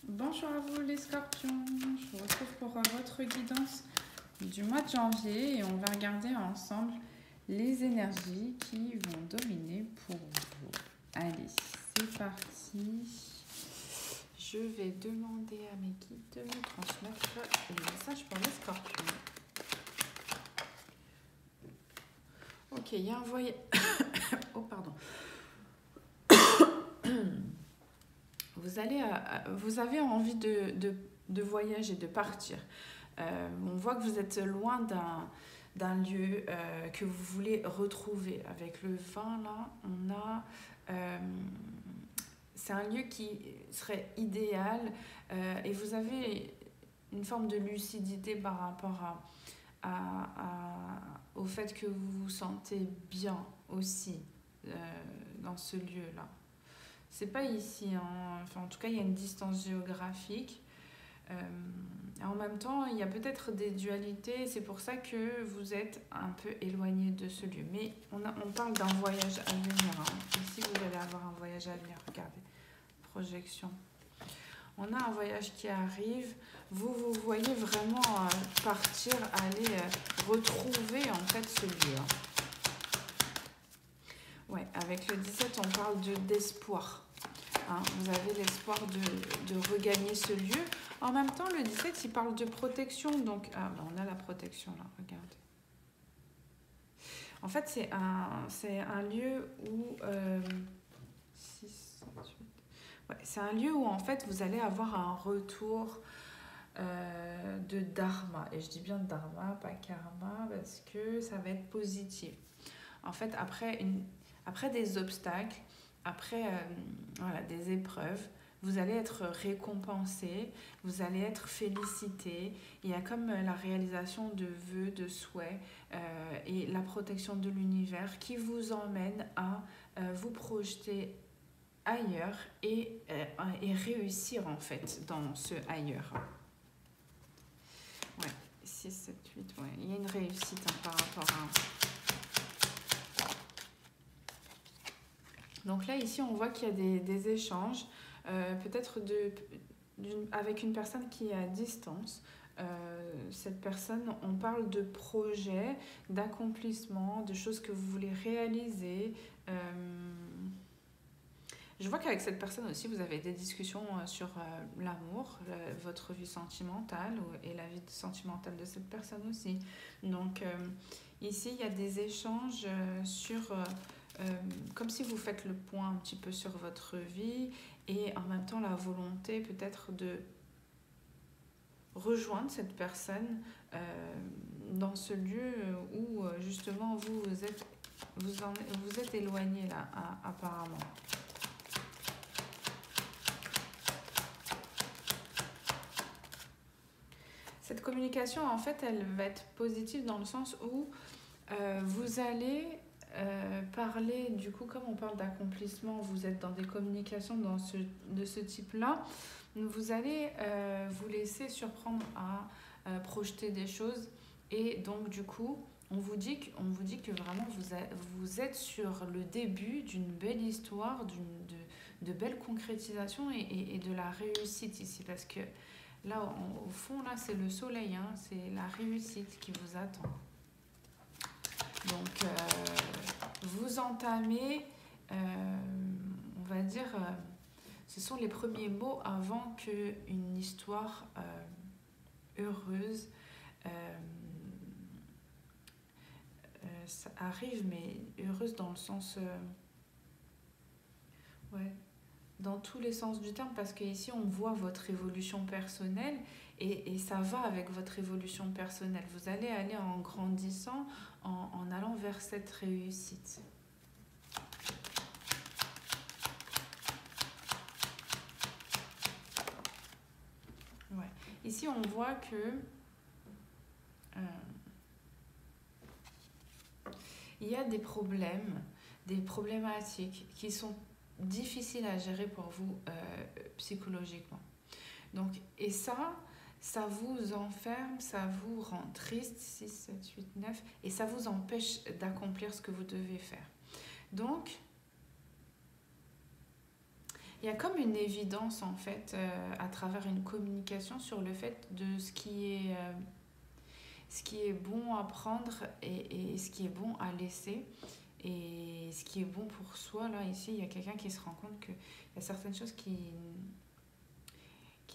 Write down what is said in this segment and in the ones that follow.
Bonjour à vous les scorpions, je vous retrouve pour votre guidance du mois de janvier et on va regarder ensemble les énergies qui vont dominer pour vous. Allez, c'est parti. Je vais demander à mes guides de me transmettre les messages pour les scorpions. Ok, il y a un voyage... oh, pardon. Vous avez envie de voyager, de partir. On voit que vous êtes loin d'un lieu que vous voulez retrouver. Avec le vin, là, on a... c'est un lieu qui serait idéal et vous avez une forme de lucidité par rapport au fait que vous vous sentez bien aussi dans ce lieu-là. C'est pas ici, hein. Enfin, en tout cas il y a une distance géographique. En même temps, il y a peut-être des dualités, c'est pour ça que vous êtes un peu éloigné de ce lieu. Mais on parle d'un voyage à venir. Hein. Ici, vous allez avoir un voyage à venir. Regardez, projection. On a un voyage qui arrive. Vous voyez vraiment partir, aller retrouver en fait ce lieu. Ouais, avec le 17, on parle d'espoir. Hein, vous avez l'espoir de regagner ce lieu. En même temps, le 17, il parle de protection. Donc, on a la protection là, regardez. En fait, c'est un lieu où... 6, 7, 8. Ouais, c'est un lieu où, en fait, vous allez avoir un retour de dharma. Et je dis bien dharma, pas karma, parce que ça va être positif. En fait, après des obstacles, après voilà, des épreuves, vous allez être récompensé, vous allez être félicité. Il y a comme la réalisation de vœux, de souhaits et la protection de l'univers qui vous emmène à vous projeter ailleurs et réussir en fait dans ce ailleurs. Ouais, 6, 7, 8, ouais. Il y a une réussite hein, par rapport à... Donc là, ici, on voit qu'il y a des échanges, peut-être avec une personne qui est à distance. Cette personne, on parle de projets, d'accomplissements, de choses que vous voulez réaliser. Je vois qu'avec cette personne aussi, vous avez des discussions sur l'amour, votre vie sentimentale et la vie sentimentale de cette personne aussi. Donc ici, il y a des échanges sur... comme si vous faites le point un petit peu sur votre vie et en même temps la volonté peut-être de rejoindre cette personne dans ce lieu où justement vous êtes éloigné là apparemment. Cette communication en fait elle va être positive dans le sens où vous allez parler, du coup, comme on parle d'accomplissement, vous êtes dans des communications de ce type-là, vous allez vous laisser surprendre à projeter des choses et donc, du coup, on vous dit que vraiment vous êtes sur le début d'une belle histoire, de belles concrétisations et de la réussite ici parce que là, au fond, là, c'est le soleil, hein, c'est la réussite qui vous attend. Donc, vous entamez, on va dire, ce sont les premiers mots avant qu'une histoire heureuse ça arrive, mais heureuse dans le sens... ouais, dans tous les sens du terme, parce qu'ici, on voit votre évolution personnelle et ça va avec votre évolution personnelle. Vous allez aller en grandissant, en allant vers cette réussite. Ouais. Ici, on voit que il y a des problèmes, des problématiques qui sont difficiles à gérer pour vous psychologiquement. Donc, et ça vous enferme, ça vous rend triste, 6, 7, 8, 9, et ça vous empêche d'accomplir ce que vous devez faire. Donc, il y a comme une évidence en fait à travers une communication sur le fait de ce qui est bon à prendre et ce qui est bon à laisser et ce qui est bon pour soi. Là, ici, il y a quelqu'un qui se rend compte qu'il y a certaines choses qui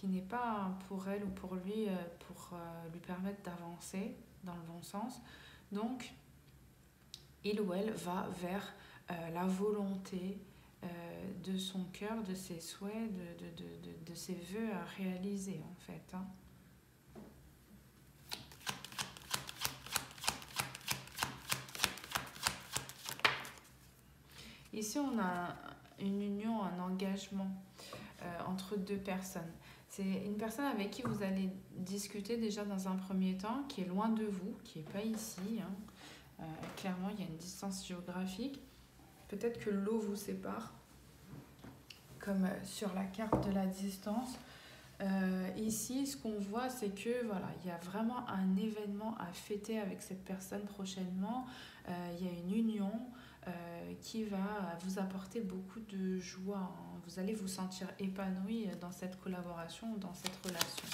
n'est pas pour elle ou pour lui pour lui permettre d'avancer dans le bon sens. Donc, il ou elle va vers la volonté de son cœur, de ses souhaits, de ses vœux à réaliser en fait. Hein. Ici, on a une union, un engagement entre deux personnes. C'est une personne avec qui vous allez discuter déjà dans un premier temps, qui est loin de vous, qui n'est pas ici. Hein. Clairement, il y a une distance géographique. Peut-être que l'eau vous sépare, comme sur la carte de la distance. Ici, ce qu'on voit, c'est que voilà, il y a vraiment un événement à fêter avec cette personne prochainement. Il y a une union qui va vous apporter beaucoup de joie. Hein. Vous allez vous sentir épanoui dans cette collaboration, dans cette relation.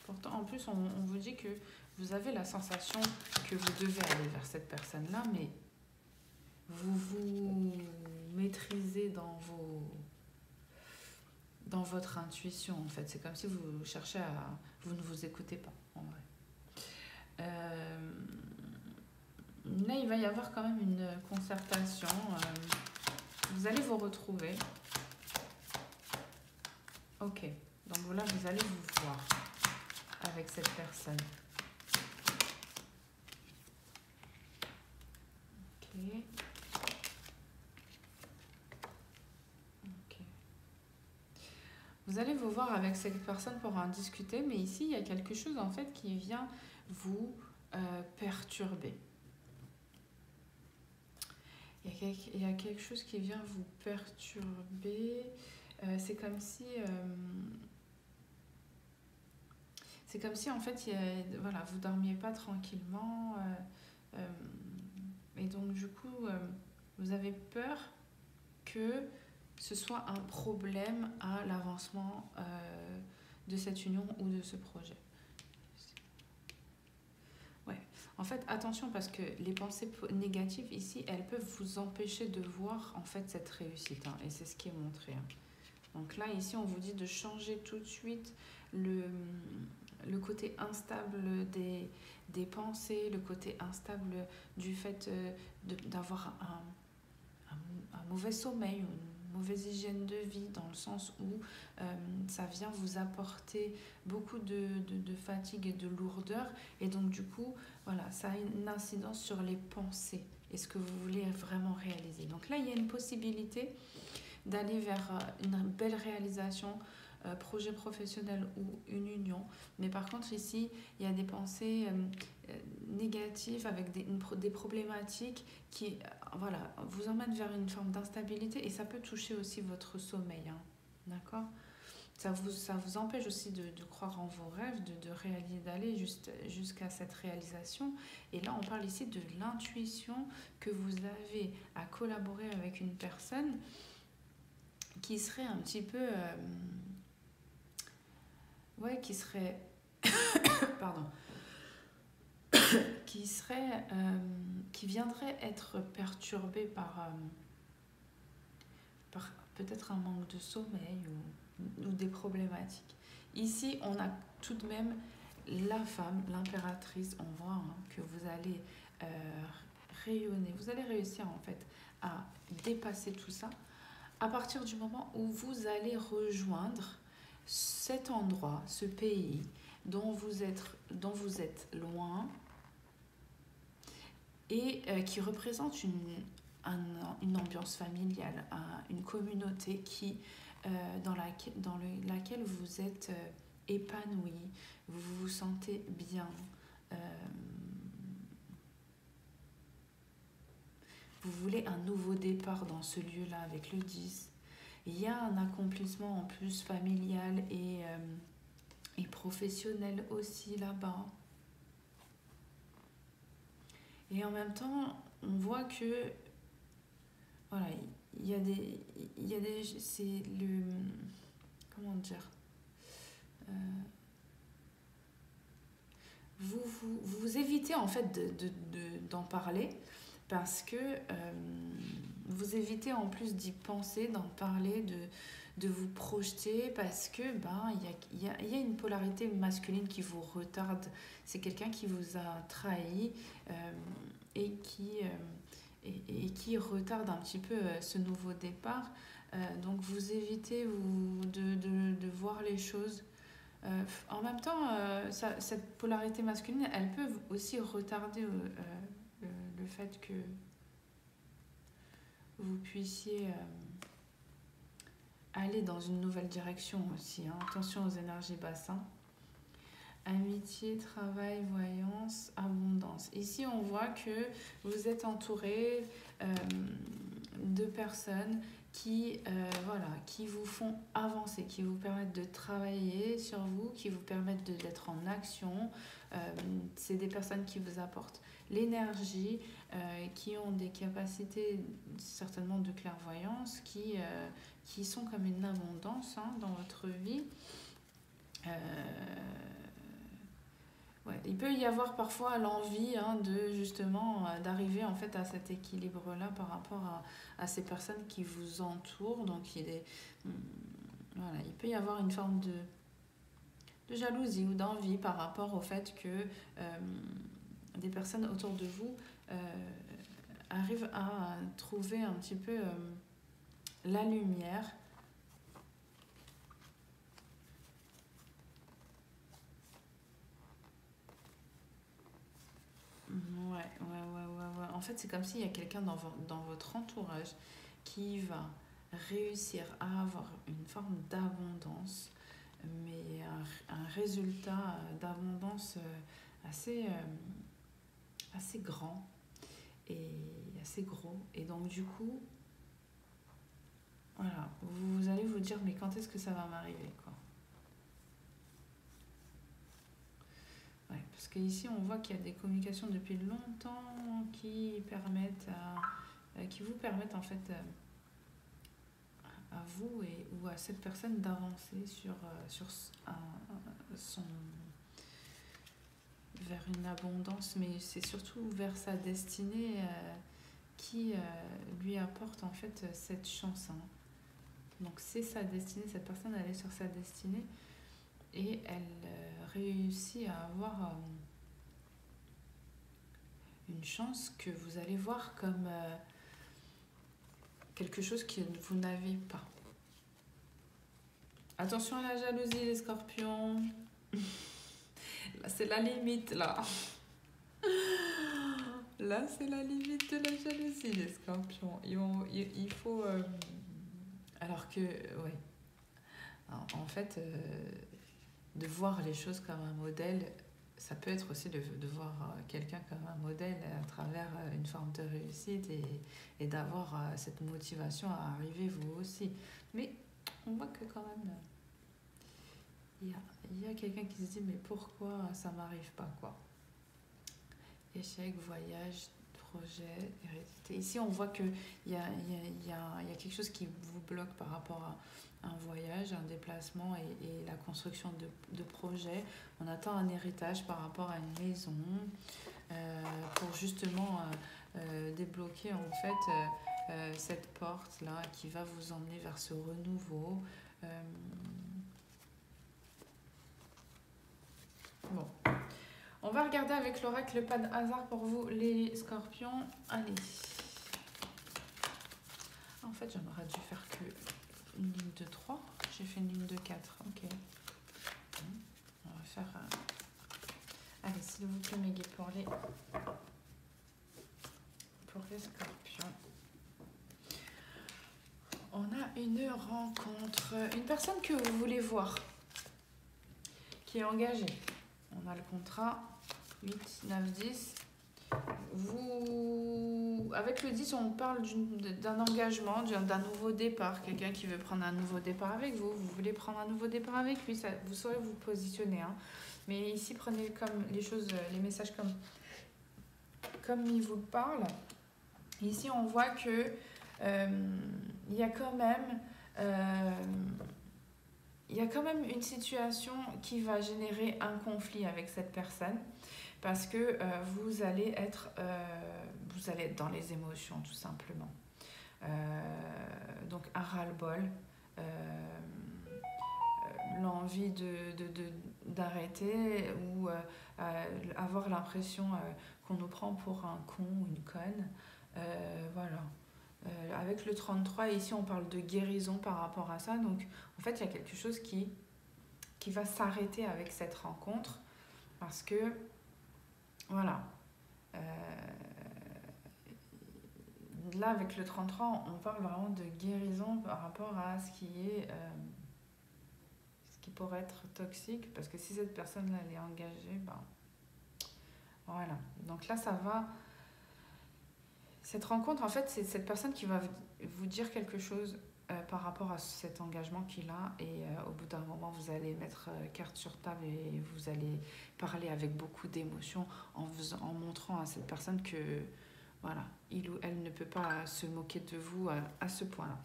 Pourtant, en plus, on vous dit que vous avez la sensation que vous devez aller vers cette personne-là, mais vous vous maîtrisez dans votre intuition, en fait. C'est comme si vous cherchez à... Vous ne vous écoutez pas, en vrai. Là, il va y avoir quand même une concertation. Vous allez vous retrouver. Ok. Donc là, vous allez vous voir avec cette personne. Ok. Vous allez vous voir avec cette personne pour en discuter, mais ici, il y a quelque chose en fait qui vient vous perturber. Il y a quelque chose qui vient vous perturber. C'est comme si en fait, voilà, vous dormiez pas tranquillement. Et donc, du coup, vous avez peur que ce soit un problème à l'avancement de cette union ou de ce projet. Ouais. En fait, attention parce que les pensées négatives ici, elles peuvent vous empêcher de voir en fait cette réussite. Hein, et c'est ce qui est montré. Hein. Donc là, ici, on vous dit de changer tout de suite le côté instable des pensées, le côté instable du fait d'avoir un mauvais sommeil, une mauvaise hygiène de vie, dans le sens où ça vient vous apporter beaucoup de fatigue et de lourdeur. Et donc, du coup, voilà, ça a une incidence sur les pensées et ce que vous voulez vraiment réaliser. Donc là, il y a une possibilité d'aller vers une belle réalisation, projet professionnel ou une union. Mais par contre, ici, il y a des pensées négatives avec des problématiques qui voilà, vous emmènent vers une forme d'instabilité et ça peut toucher aussi votre sommeil. Hein. D'accord ? Ça vous empêche aussi de croire en vos rêves, d'aller jusqu'à cette réalisation. Et là, on parle ici de l'intuition que vous avez à collaborer avec une personne qui serait un petit peu... qui serait... pardon. qui viendrait être perturbé par peut-être un manque de sommeil ou des problématiques. Ici, on a tout de même la femme, l'impératrice. On voit que vous allez rayonner, vous allez réussir en fait à dépasser tout ça à partir du moment où vous allez rejoindre cet endroit, ce pays dont vous êtes loin et qui représente une ambiance familiale, une communauté dans laquelle vous êtes épanoui, vous vous sentez bien. Vous voulez un nouveau départ dans ce lieu-là avec le 10. Il y a un accomplissement en plus familial et professionnel aussi là-bas. Et en même temps, on voit que, voilà, il y a des, c'est le, comment dire, euh, vous évitez en fait d'en parler parce que vous évitez en plus d'y penser, d'en parler, de vous projeter parce que il y a une polarité masculine qui vous retarde. C'est quelqu'un qui vous a trahi et qui retarde un petit peu ce nouveau départ. Donc vous évitez de voir les choses. En même temps, cette polarité masculine, elle peut aussi retarder le fait que vous puissiez aller dans une nouvelle direction aussi. Hein. Attention aux énergies bassins. Amitié, travail, voyance, abondance. Ici, on voit que vous êtes entouré de personnes qui, qui vous font avancer, qui vous permettent de travailler sur vous, qui vous permettent d'être en action. C'est des personnes qui vous apportent l'énergie, qui ont des capacités certainement de clairvoyance, qui sont comme une abondance dans votre vie. Ouais, il peut y avoir parfois l'envie de justement d'arriver en fait à cet équilibre-là par rapport à ces personnes qui vous entourent. Donc voilà, il peut y avoir une forme de jalousie ou d'envie par rapport au fait que des personnes autour de vous arrivent à trouver un petit peu la lumière. Ouais. En fait, c'est comme s'il y a quelqu'un dans votre entourage qui va réussir à avoir une forme d'abondance, mais un résultat d'abondance assez grand et assez gros. Et donc, du coup, voilà, vous allez vous dire, mais quand est-ce que ça va m'arriver, quoi. Ouais, parce qu'ici, on voit qu'il y a des communications depuis longtemps qui vous permettent en fait à vous ou à cette personne d'avancer vers une abondance, mais c'est surtout vers sa destinée qui lui apporte en fait cette chance. Donc c'est sa destinée, cette personne elle est sur sa destinée et elle réussit à avoir une chance que vous allez voir comme quelque chose que vous n'avez pas. Attention à la jalousie les scorpions. Là c'est la limite là. Là c'est la limite de la jalousie les scorpions. Il faut... alors que, ouais. En fait, de voir les choses comme un modèle, ça peut être aussi de voir quelqu'un comme un modèle à travers une forme de réussite et d'avoir cette motivation à arriver vous aussi. Mais on voit que quand même, il y a quelqu'un qui se dit mais pourquoi ça m'arrive pas quoi. Échec, voyage, projet, hérédité. Ici on voit qu'il y a quelque chose qui vous bloque par rapport à un voyage, un déplacement et la construction de projets. On attend un héritage par rapport à une maison pour justement débloquer en fait cette porte-là qui va vous emmener vers ce renouveau. Bon. On va regarder avec l'oracle, pas de hasard pour vous les scorpions. Allez. En fait, j'aimerais dû faire que une ligne de 3. J'ai fait une ligne de 4. Ok. On va faire... Allez, s'il vous plaît, mes guides, pour les scorpions. On a une rencontre. Une personne que vous voulez voir. Qui est engagée. On a le contrat. 8, 9, 10. Avec le 10, on parle d'un engagement, d'un nouveau départ. Quelqu'un qui veut prendre un nouveau départ avec vous. Vous voulez prendre un nouveau départ avec lui. Vous saurez vous positionner. Mais ici, prenez comme les choses, les messages comme comme il vous parle, ici on voit que il y a quand même une situation qui va générer un conflit avec cette personne parce que vous allez être dans les émotions tout simplement. Donc un ras-le-bol, l'envie d'arrêter ou avoir l'impression qu'on nous prend pour un con ou une conne. Voilà. Avec le 33, ici on parle de guérison par rapport à ça. Donc en fait, il y a quelque chose qui va s'arrêter avec cette rencontre parce que, voilà. Là, avec le 33, on parle vraiment de guérison par rapport à ce qui pourrait être toxique. Parce que si cette personne-là, elle est engagée, ben, voilà. Donc là, ça va... Cette rencontre, en fait, c'est cette personne qui va vous dire quelque chose par rapport à cet engagement qu'il a. Et au bout d'un moment, vous allez mettre carte sur table et vous allez parler avec beaucoup d'émotion en montrant à cette personne que, voilà, il ou elle ne peut pas se moquer de vous à ce point-là.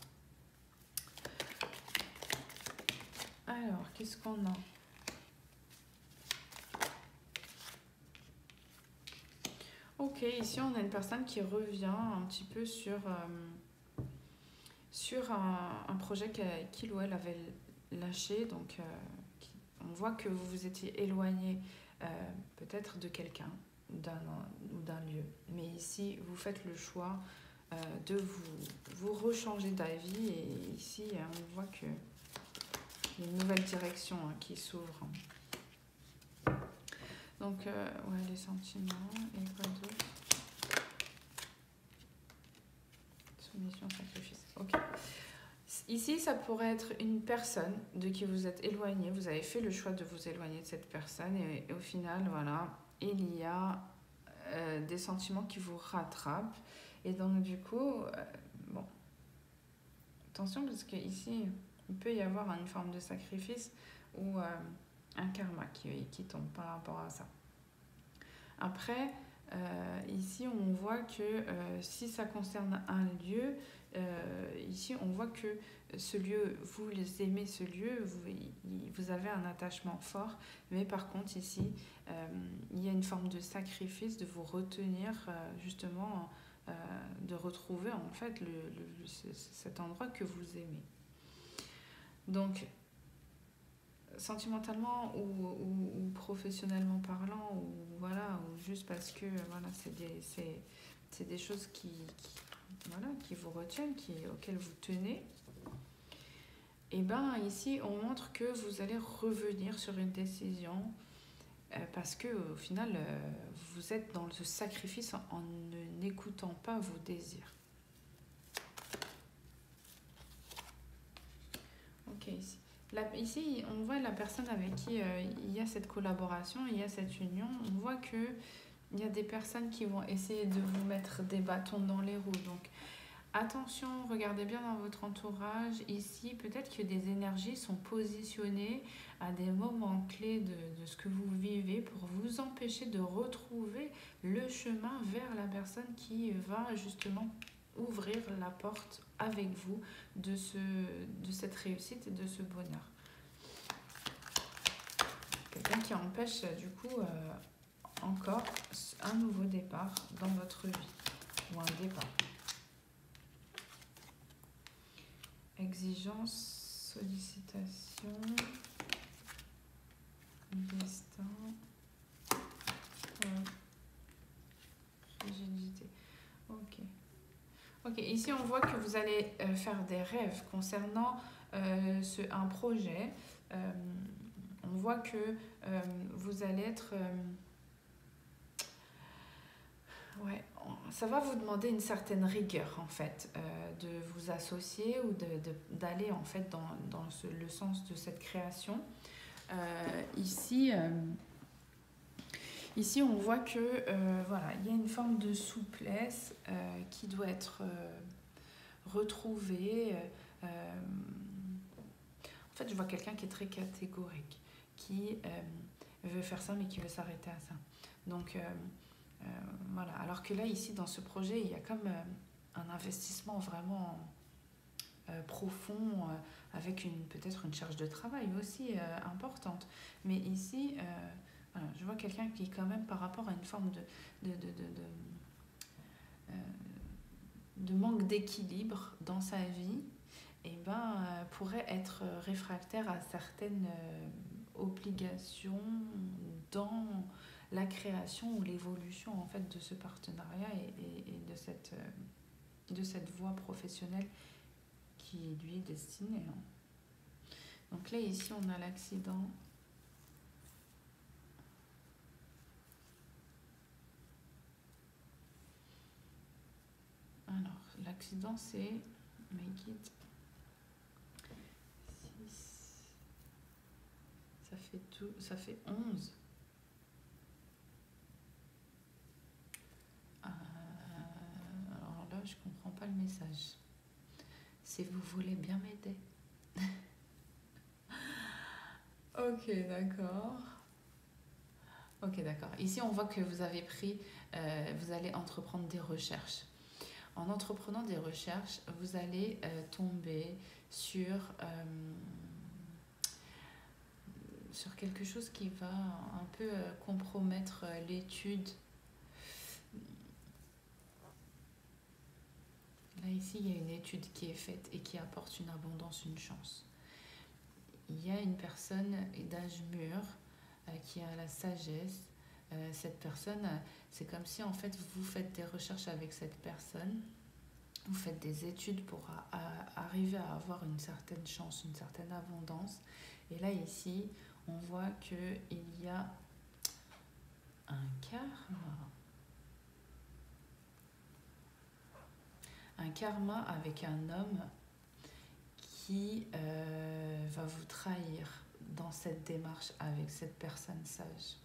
Alors, qu'est-ce qu'on a ? Ok, ici on a une personne qui revient un petit peu sur un projet qu'il ou elle avait lâché. Donc on voit que vous vous étiez éloigné peut-être de quelqu'un ou d'un lieu. Mais ici, vous faites le choix de vous rechanger d'avis. Et ici, on voit qu'il y a une nouvelle direction qui s'ouvre. Donc, ouais, les sentiments et quoi d'autre ? Soumission, sacrifice. Ok. Ici, ça pourrait être une personne de qui vous êtes éloigné. Vous avez fait le choix de vous éloigner de cette personne. Et au final, voilà, il y a des sentiments qui vous rattrapent. Et donc, du coup, bon, attention, parce qu'ici, il peut y avoir une forme de sacrifice ou un karma qui tombe par rapport à ça. Après, ici, on voit que si ça concerne un lieu, ici, on voit que ce lieu, vous aimez ce lieu, vous avez un attachement fort, mais par contre, ici, il y a une forme de sacrifice de vous retenir, justement, de retrouver en fait cet endroit que vous aimez. Donc, sentimentalement ou professionnellement parlant, ou voilà, ou juste parce que voilà, c'est des choses qui vous retiennent, auxquelles vous tenez. Et bien ici on montre que vous allez revenir sur une décision parce que au final vous êtes dans ce sacrifice en n'écoutant pas vos désirs. Ok, ici. Là, ici, on voit la personne avec qui il y a cette collaboration, il y a cette union. On voit qu'il y a des personnes qui vont essayer de vous mettre des bâtons dans les roues. Donc, attention, regardez bien dans votre entourage. Ici, peut-être que des énergies sont positionnées à des moments clés de ce que vous vivez pour vous empêcher de retrouver le chemin vers la personne qui va justement ouvrir la porte avec vous de cette réussite et de ce bonheur. Quelqu'un qui empêche du coup encore un nouveau départ dans votre vie ou un départ. Exigence, sollicitation, destin, rigidité. Ok, ici on voit que vous allez faire des rêves concernant un projet. On voit que vous allez être... ouais, ça va vous demander une certaine rigueur en fait, de vous associer ou d'aller en fait dans le sens de cette création. Ici, on voit que voilà, il y a une forme de souplesse qui doit être retrouvée. En fait, je vois quelqu'un qui est très catégorique, qui veut faire ça mais qui veut s'arrêter à ça. Donc, Voilà. Alors que là, ici, dans ce projet, il y a comme un investissement vraiment profond, avec peut-être une charge de travail aussi importante. Mais ici, voilà, je vois quelqu'un qui, quand même, par rapport à une forme euh, de manque d'équilibre dans sa vie, et pourrait être réfractaire à certaines obligations dans la création ou l'évolution en fait de ce partenariat et de cette voie professionnelle qui lui est destinée. Donc là, ici, on a l'accident. Alors, l'accident, c'est make it 6. Ça fait 11. Alors là, je comprends pas le message. Si vous voulez bien m'aider. Ok, d'accord. Ok, d'accord. Ici, on voit que vous avez vous allez entreprendre des recherches. En entreprenant des recherches, vous allez tomber sur quelque chose qui va un peu compromettre l'étude. Là, ici, il y a une étude qui est faite et qui apporte une abondance, une chance. Il y a une personne d'âge mûr qui a la sagesse. Cette personne, c'est comme si en fait vous faites des recherches avec cette personne, vous faites des études pour arriver à avoir une certaine chance, une certaine abondance. Et là, ici, on voit qu'il y a un karma. Un karma avec un homme qui va vous trahir dans cette démarche avec cette personne sage.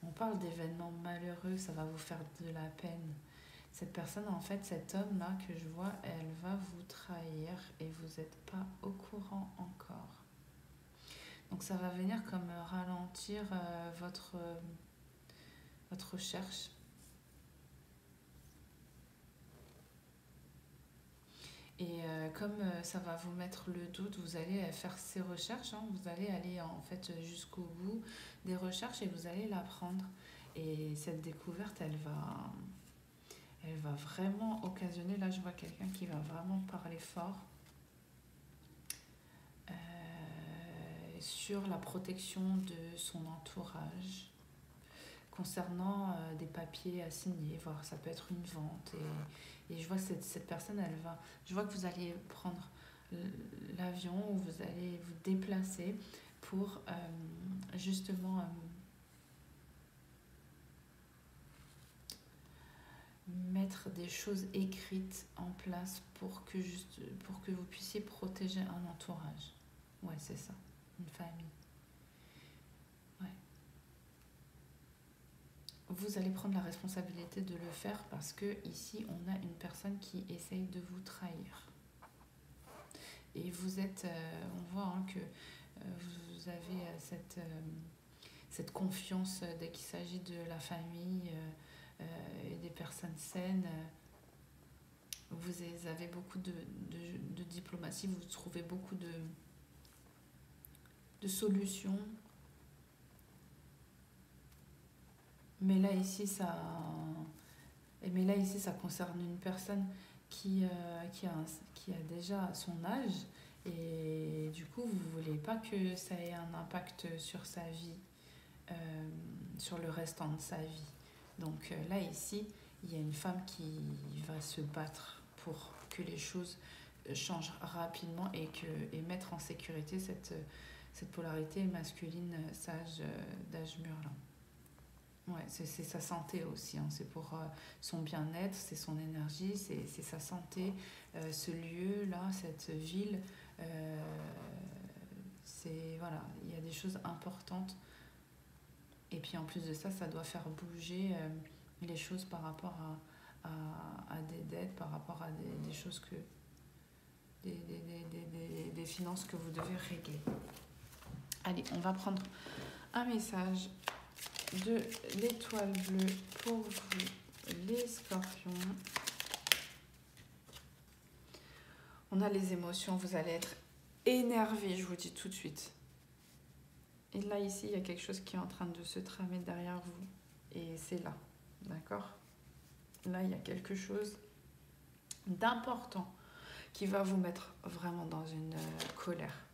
On parle d'événements malheureux, ça va vous faire de la peine. Cette personne, en fait, cet homme-là que je vois, elle va vous trahir et vous n'êtes pas au courant encore. Donc ça va venir comme ralentir votre recherche. Et comme ça va vous mettre le doute, vous allez faire ces recherches, vous allez aller en fait jusqu'au bout des recherches et vous allez l'apprendre. Et cette découverte, elle va vraiment occasionner, là je vois quelqu'un qui va vraiment parler fort sur la protection de son entourage concernant des papiers à signer, voire ça peut être une vente. Et je vois que cette personne, je vois que vous allez prendre l'avion ou vous allez vous déplacer pour justement mettre des choses écrites en place pour que vous puissiez protéger un entourage. Ouais, c'est ça, une famille. Ouais. Vous allez prendre la responsabilité de le faire parce que ici, on a une personne qui essaye de vous trahir. Et vous êtes, on voit que vous avez cette confiance dès qu'il s'agit de la famille et des personnes saines. Vous avez beaucoup de diplomatie, vous trouvez beaucoup de solutions. Mais là, ici, ça concerne une personne qui a déjà son âge. Et du coup, vous ne voulez pas que ça ait un impact sur sa vie, sur le restant de sa vie. Donc là, ici, il y a une femme qui va se battre pour que les choses changent rapidement et mettre en sécurité cette polarité masculine sage d'âge mûr là. Ouais, c'est sa santé aussi, c'est pour son bien-être, c'est son énergie, c'est sa santé, ce lieu-là, cette ville, voilà, il y a des choses importantes. Et puis en plus de ça, ça doit faire bouger les choses par rapport à des dettes, par rapport à des choses des finances que vous devez régler. Allez, on va prendre un message de l'étoile bleue pour vous, les scorpions. On a les émotions, vous allez être énervé, je vous dis tout de suite. Et là, ici, il y a quelque chose qui est en train de se tramer derrière vous. Et c'est là, d'accord? Là, il y a quelque chose d'important qui va vous mettre vraiment dans une colère.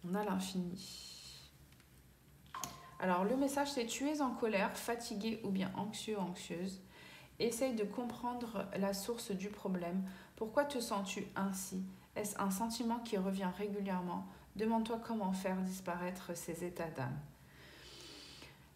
On a l'infini. Alors, le message, c'est: tu es en colère, fatigué ou bien anxieux, anxieuse. Essaye de comprendre la source du problème. Pourquoi te sens-tu ainsi? Est-ce un sentiment qui revient régulièrement? Demande-toi comment faire disparaître ces états d'âme.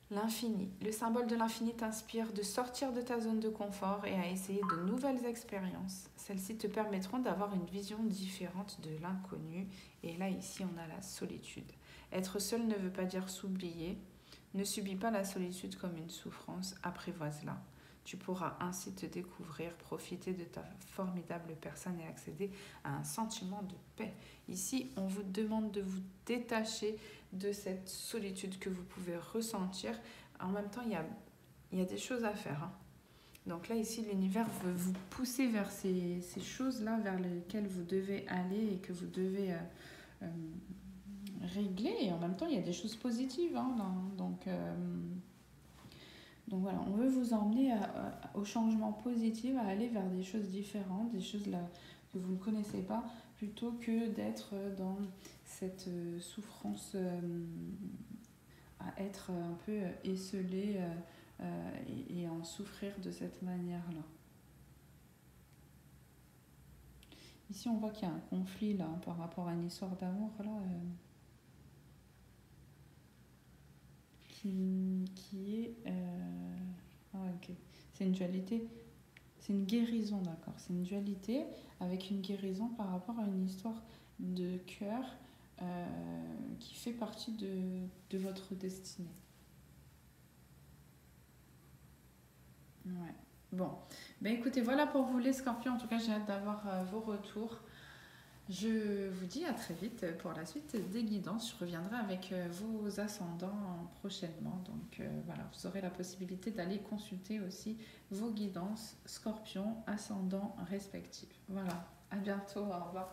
L'infini. Le symbole de l'infini t'inspire de sortir de ta zone de confort et à essayer de nouvelles expériences. Celles-ci te permettront d'avoir une vision différente de l'inconnu. Et là, ici, on a la solitude. Être seul ne veut pas dire s'oublier. Ne subis pas la solitude comme une souffrance, apprivoise-la. Tu pourras ainsi te découvrir, profiter de ta formidable personne et accéder à un sentiment de paix. Ici, on vous demande de vous détacher de cette solitude que vous pouvez ressentir. En même temps, il y a des choses à faire, hein. Donc là, ici, l'univers veut vous pousser vers ces choses-là vers lesquelles vous devez aller et que vous devez régler. Et en même temps, il y a des choses positives, hein, donc voilà, on veut vous emmener au changement positif, à aller vers des choses différentes, des choses là que vous ne connaissez pas, plutôt que d'être dans cette souffrance, à être un peu esselé et en souffrir de cette manière-là. Ici, on voit qu'il y a un conflit là par rapport à une histoire d'amour là. Qui est... Ah ok, c'est une dualité, c'est une guérison, d'accord. C'est une dualité avec une guérison par rapport à une histoire de cœur qui fait partie de votre destinée. Ouais. Bon, ben écoutez, voilà pour vous les scorpions. En tout cas, j'ai hâte d'avoir vos retours. Je vous dis à très vite pour la suite des guidances. Je reviendrai avec vos ascendants prochainement. Donc voilà, vous aurez la possibilité d'aller consulter aussi vos guidances scorpions, ascendants respectifs. Voilà, à bientôt, au revoir.